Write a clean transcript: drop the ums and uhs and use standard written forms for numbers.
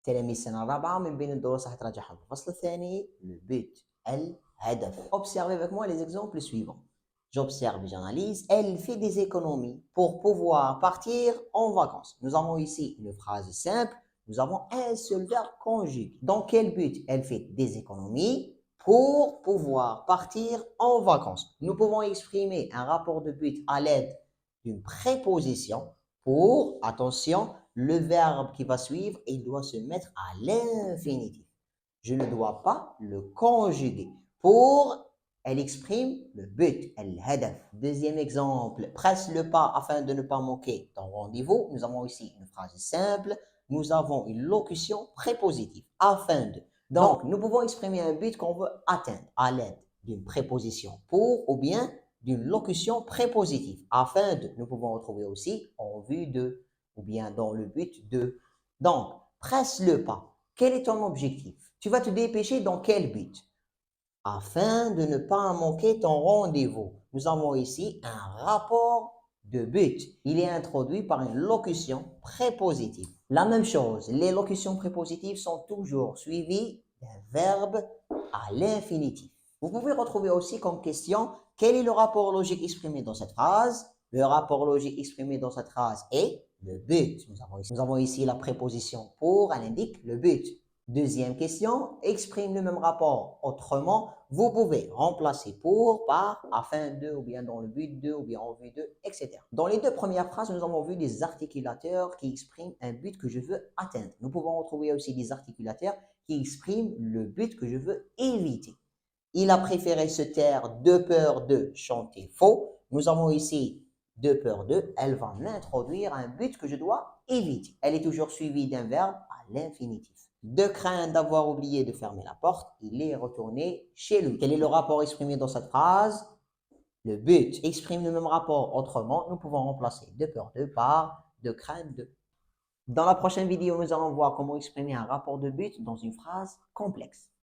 تلاميذ السنة الرابعة من بين الدروس راح تراجعها الفصل الثاني le but الهدف. Observez avec moi les exemples suivants. J'observe et j'analyse. Elle fait des économies pour pouvoir partir en vacances. Nous avons ici une phrase simple. Nous avons un seul verbe conjugué. Dans quel but elle fait des économies pour pouvoir partir en vacances? Nous pouvons exprimer un rapport de but à l'aide d'une préposition pour, attention, le verbe qui va suivre, il doit se mettre à l'infinitif. Je ne dois pas le conjuguer. Pour, elle exprime le but, الهدف. Deuxième exemple, presse le pas afin de ne pas manquer ton rendez-vous. Nous avons ici une phrase simple. Nous avons une locution prépositive, afin de. Donc, nous pouvons exprimer un but qu'on veut atteindre à l'aide d'une préposition pour ou bien d'une locution prépositive, afin de. Nous pouvons retrouver aussi en vue de ou bien dans le but de. Donc, presse le pas. Quel est ton objectif? Tu vas te dépêcher dans quel but? Afin de ne pas manquer ton rendez-vous. Nous avons ici un rapport de but. Il est introduit par une locution prépositive. La même chose, les locutions prépositives sont toujours suivies d'un verbe à l'infinitif. Vous pouvez retrouver aussi comme question, quel est le rapport logique exprimé dans cette phrase? Le rapport logique exprimé dans cette phrase est le but. Nous avons ici la préposition pour, elle indique le but. Deuxième question, exprime le même rapport autrement. Vous pouvez remplacer pour par afin de ou bien dans le but de ou bien en vue de, etc. Dans les deux premières phrases, nous avons vu des articulateurs qui expriment un but que je veux atteindre. Nous pouvons retrouver aussi des articulateurs qui expriment le but que je veux éviter. Il a préféré se taire de peur de chanter faux. Nous avons ici de peur de, elle va m'introduire un but que je dois éviter. Elle est toujours suivie d'un verbe à l'infinitif. De crainte d'avoir oublié de fermer la porte, il est retourné chez lui. Quel est le rapport exprimé dans cette phrase? Le but exprime le même rapport autrement. Nous pouvons remplacer de peur de par de crainte de. Dans la prochaine vidéo, nous allons voir comment exprimer un rapport de but dans une phrase complexe.